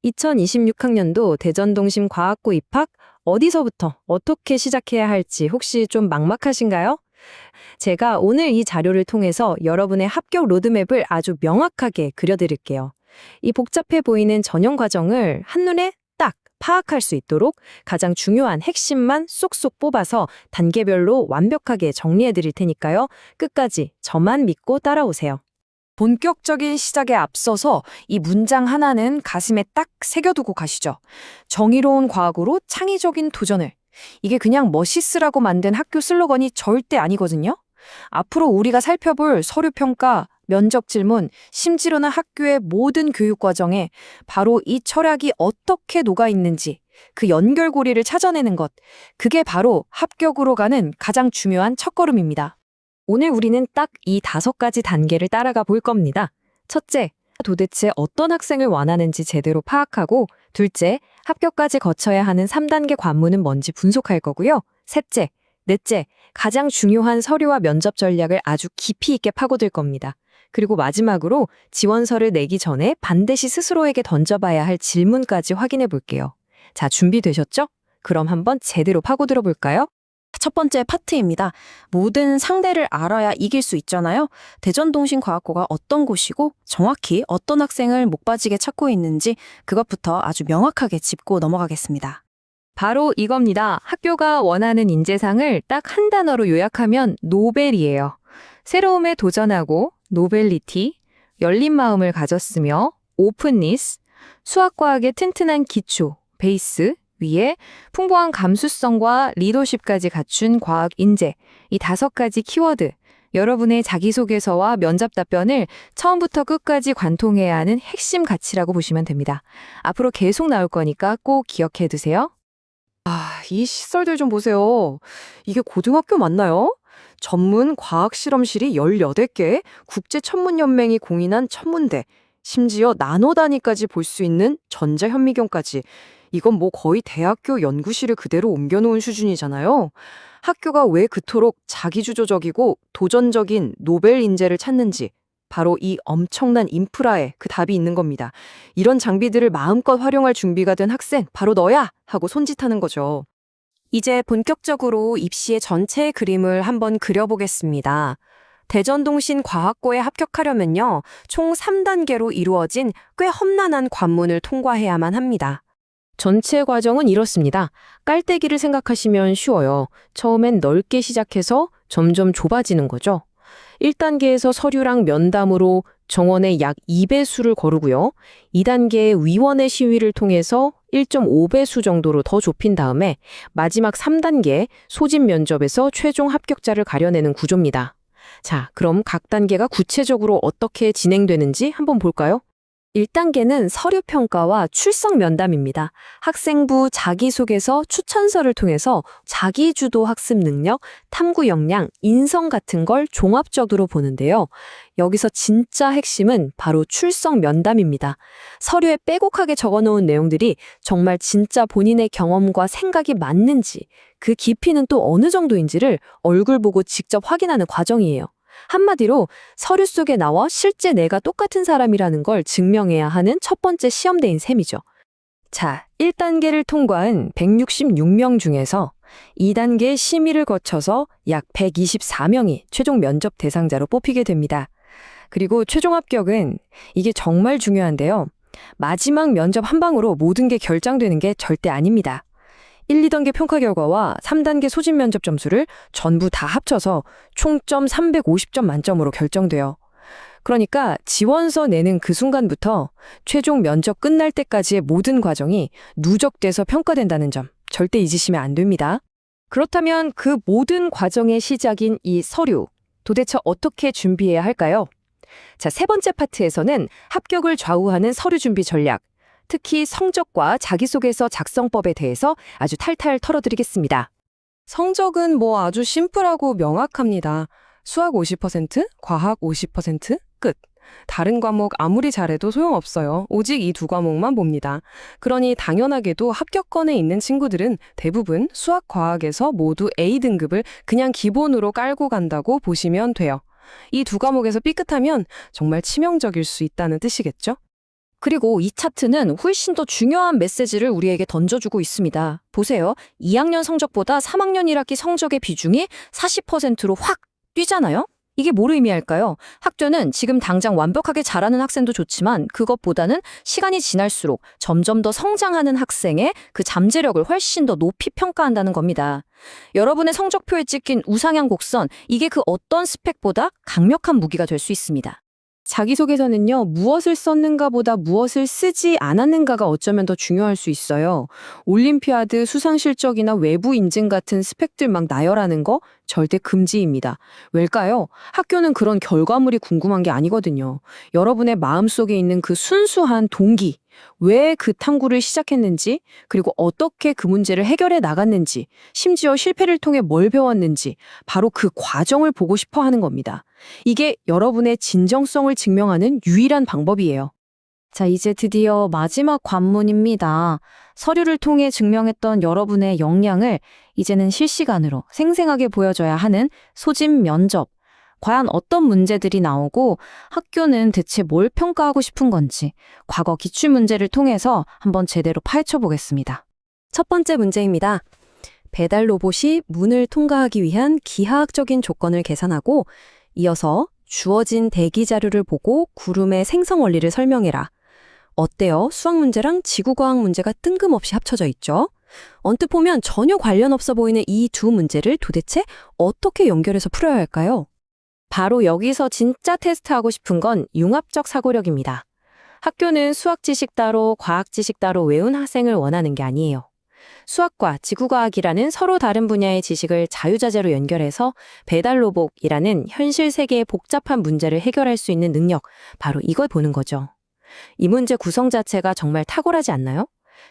2026학년도 대전동심 과학고 입학 어디서부터 어떻게 시작해야 할지 혹시 좀 막막하신가요? 제가 오늘 이 자료를 통해서 여러분의 합격 로드맵을 아주 명확하게 그려드릴게요. 이 복잡해 보이는 전형 과정을 한눈에 딱 파악할 수 있도록 가장 중요한 핵심만 쏙쏙 뽑아서 단계별로 완벽하게 정리해 드릴 테니까요. 끝까지 저만 믿고 따라오세요. 본격적인 시작에 앞서서 이 문장 하나는 가슴에 딱 새겨두고 가시죠. 정의로운 과학으로 창의적인 도전을. 이게 그냥 멋있으라고 만든 학교 슬로건이 절대 아니거든요. 앞으로 우리가 살펴볼 서류 평가, 면접 질문, 심지어는 학교의 모든 교육 과정에 바로 이 철학이 어떻게 녹아 있는지 그 연결고리를 찾아내는 것. 그게 바로 합격으로 가는 가장 중요한 첫걸음입니다. 오늘 우리는 딱 이 5가지 단계를 따라가 볼 겁니다. 첫째, 도대체 어떤 학생을 원하는지 제대로 파악하고, 둘째, 합격까지 거쳐야 하는 3단계 관문은 뭔지 분석할 거고요. 셋째, 넷째, 가장 중요한 서류와 면접 전략을 아주 깊이 있게 파고들 겁니다. 그리고 마지막으로 지원서를 내기 전에 반드시 스스로에게 던져봐야 할 질문까지 확인해 볼게요. 자, 준비되셨죠? 그럼 한번 제대로 파고들어 볼까요? 첫 번째 파트입니다. 모든 상대를 알아야 이길 수 있잖아요. 대전동심과학고가 어떤 곳이고 정확히 어떤 학생을 목 빠지게 찾고 있는지 그것부터 아주 명확하게 짚고 넘어가겠습니다. 바로 이겁니다. 학교가 원하는 인재상을 딱 한 단어로 요약하면 노벨이에요. 새로움에 도전하고 노벨리티, 열린 마음을 가졌으며 오픈니스, 수학과학의 튼튼한 기초, 베이스, 위에 풍부한 감수성과 리더십까지 갖춘 과학 인재, 이 5가지 키워드, 여러분의 자기소개서와 면접 답변을 처음부터 끝까지 관통해야 하는 핵심 가치라고 보시면 됩니다. 앞으로 계속 나올 거니까 꼭 기억해 두세요. 이 시설들 좀 보세요. 이게 고등학교 맞나요? 전문 과학 실험실이 18개, 국제천문연맹이 공인한 천문대, 심지어 나노 단위까지 볼 수 있는 전자현미경까지. 이건 뭐 거의 대학교 연구실을 그대로 옮겨놓은 수준이잖아요. 학교가 왜 그토록 자기주도적이고 도전적인 노벨 인재를 찾는지 바로 이 엄청난 인프라에 그 답이 있는 겁니다. 이런 장비들을 마음껏 활용할 준비가 된 학생 바로 너야! 하고 손짓하는 거죠. 이제 본격적으로 입시의 전체 그림을 한번 그려보겠습니다. 대전동심과학고에 합격하려면요, 총 3단계로 이루어진 꽤 험난한 관문을 통과해야만 합니다. 전체 과정은 이렇습니다. 깔때기를 생각하시면 쉬워요. 처음엔 넓게 시작해서 점점 좁아지는 거죠. 1단계에서 서류랑 면담으로 정원의 약 2배수를 거르고요. 2단계의 위원회 시위를 통해서 1.5배수 정도로 더 좁힌 다음에 마지막 3단계 소집 면접에서 최종 합격자를 가려내는 구조입니다. 자, 그럼 각 단계가 구체적으로 어떻게 진행되는지 한번 볼까요? 1단계는 서류 평가와 출석 면담입니다. 학생부 자기소개서 추천서를 통해서 자기주도 학습 능력, 탐구 역량, 인성 같은 걸 종합적으로 보는데요. 여기서 진짜 핵심은 바로 출석 면담입니다. 서류에 빼곡하게 적어놓은 내용들이 정말 진짜 본인의 경험과 생각이 맞는지, 그 깊이는 또 어느 정도인지를 얼굴 보고 직접 확인하는 과정이에요. 한마디로 서류 속에 나와 실제 내가 똑같은 사람이라는 걸 증명해야 하는 첫 번째 시험대인 셈이죠. 자, 1단계를 통과한 166명 중에서 2단계 심의를 거쳐서 약 124명이 최종 면접 대상자로 뽑히게 됩니다. 그리고 최종 합격은 이게 정말 중요한데요. 마지막 면접 한 방으로 모든 게 결정되는 게 절대 아닙니다. 1, 2단계 평가 결과와 3단계 소집 면접 점수를 전부 다 합쳐서 총점 350점 만점으로 결정돼요. 그러니까 지원서 내는 그 순간부터 최종 면접 끝날 때까지의 모든 과정이 누적돼서 평가된다는 점 절대 잊으시면 안 됩니다. 그렇다면 그 모든 과정의 시작인 이 서류, 도대체 어떻게 준비해야 할까요? 자, 3번째 파트에서는 합격을 좌우하는 서류 준비 전략, 특히 성적과 자기소개서 작성법에 대해서 아주 탈탈 털어드리겠습니다. 성적은 뭐 아주 심플하고 명확합니다. 수학 50%, 과학 50%, 끝. 다른 과목 아무리 잘해도 소용없어요. 오직 이 2과목만 봅니다. 그러니 당연하게도 합격권에 있는 친구들은 대부분 수학, 과학에서 모두 A등급을 그냥 기본으로 깔고 간다고 보시면 돼요. 이 2과목에서 삐끗하면 정말 치명적일 수 있다는 뜻이겠죠? 그리고 이 차트는 훨씬 더 중요한 메시지를 우리에게 던져주고 있습니다. 보세요. 2학년 성적보다 3학년 1학기 성적의 비중이 40%로 확 뛰잖아요? 이게 뭘 의미할까요? 학교는 지금 당장 완벽하게 잘하는 학생도 좋지만 그것보다는 시간이 지날수록 점점 더 성장하는 학생의 그 잠재력을 훨씬 더 높이 평가한다는 겁니다. 여러분의 성적표에 찍힌 우상향 곡선, 이게 그 어떤 스펙보다 강력한 무기가 될 수 있습니다. 자기소개서는요, 무엇을 썼는가 보다 무엇을 쓰지 않았는가가 어쩌면 더 중요할 수 있어요. 올림피아드 수상 실적이나 외부 인증 같은 스펙들 막 나열하는 거 절대 금지입니다. 왜일까요? 학교는 그런 결과물이 궁금한 게 아니거든요. 여러분의 마음속에 있는 그 순수한 동기, 왜 그 탐구를 시작했는지, 그리고 어떻게 그 문제를 해결해 나갔는지, 심지어 실패를 통해 뭘 배웠는지, 바로 그 과정을 보고 싶어 하는 겁니다. 이게 여러분의 진정성을 증명하는 유일한 방법이에요. 자, 이제 드디어 마지막 관문입니다. 서류를 통해 증명했던 여러분의 역량을 이제는 실시간으로 생생하게 보여줘야 하는 소집 면접. 과연 어떤 문제들이 나오고 학교는 대체 뭘 평가하고 싶은 건지 과거 기출문제를 통해서 한번 제대로 파헤쳐 보겠습니다. 첫 번째 문제입니다. 배달 로봇이 문을 통과하기 위한 기하학적인 조건을 계산하고 이어서 주어진 대기 자료를 보고 구름의 생성 원리를 설명해라. 어때요? 수학 문제랑 지구과학 문제가 뜬금없이 합쳐져 있죠? 언뜻 보면 전혀 관련 없어 보이는 이 두 문제를 도대체 어떻게 연결해서 풀어야 할까요? 바로 여기서 진짜 테스트하고 싶은 건 융합적 사고력입니다. 학교는 수학 지식 따로 과학 지식 따로 외운 학생을 원하는 게 아니에요. 수학과 지구과학이라는 서로 다른 분야의 지식을 자유자재로 연결해서 배달 로봇이라는 현실 세계의 복잡한 문제를 해결할 수 있는 능력, 바로 이걸 보는 거죠. 이 문제 구성 자체가 정말 탁월하지 않나요?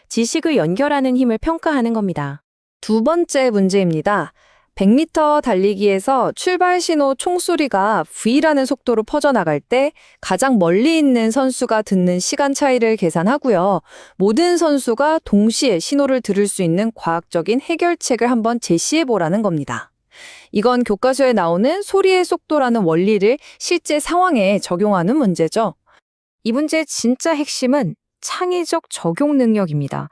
지식을 연결하는 힘을 평가하는 겁니다. 두 번째 문제입니다. 100m 달리기에서 출발 신호 총소리가 V라는 속도로 퍼져나갈 때 가장 멀리 있는 선수가 듣는 시간 차이를 계산하고요. 모든 선수가 동시에 신호를 들을 수 있는 과학적인 해결책을 한번 제시해 보라는 겁니다. 이건 교과서에 나오는 소리의 속도라는 원리를 실제 상황에 적용하는 문제죠. 이 문제의 진짜 핵심은 창의적 적용 능력입니다.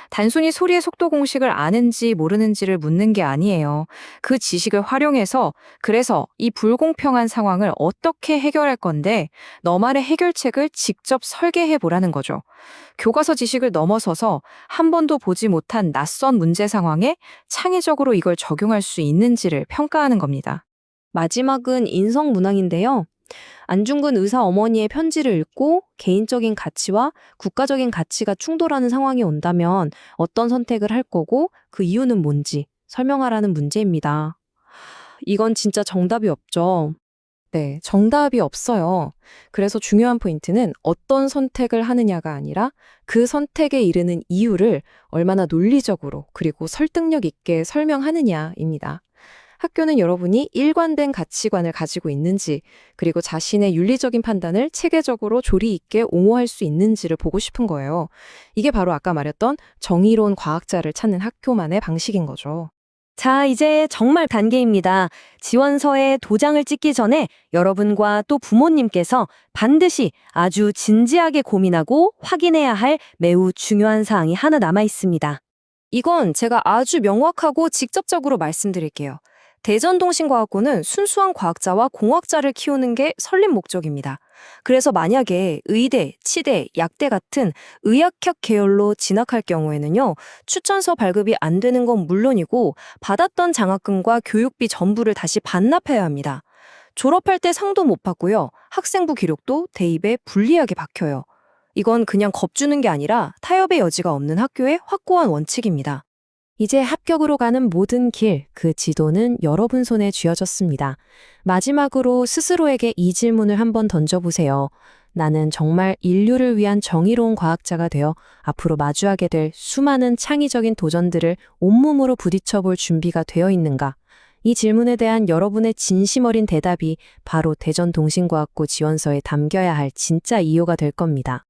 단순히 소리의 속도 공식을 아는지 모르는지를 묻는 게 아니에요. 그 지식을 활용해서 그래서 이 불공평한 상황을 어떻게 해결할 건데 너만의 해결책을 직접 설계해 보라는 거죠. 교과서 지식을 넘어서서 한 번도 보지 못한 낯선 문제 상황에 창의적으로 이걸 적용할 수 있는지를 평가하는 겁니다. 마지막은 인성문항인데요. 안중근 의사 어머니의 편지를 읽고 개인적인 가치와 국가적인 가치가 충돌하는 상황이 온다면 어떤 선택을 할 거고 그 이유는 뭔지 설명하라는 문제입니다. 이건 진짜 정답이 없죠. 네, 정답이 없어요. 그래서 중요한 포인트는 어떤 선택을 하느냐가 아니라 그 선택에 이르는 이유를 얼마나 논리적으로 그리고 설득력 있게 설명하느냐입니다. 학교는 여러분이 일관된 가치관을 가지고 있는지, 그리고 자신의 윤리적인 판단을 체계적으로 조리 있게 옹호할 수 있는지를 보고 싶은 거예요. 이게 바로 아까 말했던 정의로운 과학자를 찾는 학교만의 방식인 거죠. 자, 이제 정말 단계입니다. 지원서에 도장을 찍기 전에 여러분과 또 부모님께서 반드시 아주 진지하게 고민하고 확인해야 할 매우 중요한 사항이 하나 남아 있습니다. 이건 제가 아주 명확하고 직접적으로 말씀드릴게요. 대전동신과학고는 순수한 과학자와 공학자를 키우는 게 설립 목적입니다. 그래서 만약에 의대, 치대, 약대 같은 의학학 계열로 진학할 경우에는요, 추천서 발급이 안 되는 건 물론이고 받았던 장학금과 교육비 전부를 다시 반납해야 합니다. 졸업할 때 상도 못 받고요. 학생부 기록도 대입에 불리하게 박혀요. 이건 그냥 겁주는 게 아니라 타협의 여지가 없는 학교의 확고한 원칙입니다. 이제 합격으로 가는 모든 길, 그 지도는 여러분 손에 쥐어졌습니다. 마지막으로 스스로에게 이 질문을 한번 던져보세요. 나는 정말 인류를 위한 정의로운 과학자가 되어 앞으로 마주하게 될 수많은 창의적인 도전들을 온몸으로 부딪혀볼 준비가 되어 있는가? 이 질문에 대한 여러분의 진심 어린 대답이 바로 대전동신과학고 지원서에 담겨야 할 진짜 이유가 될 겁니다.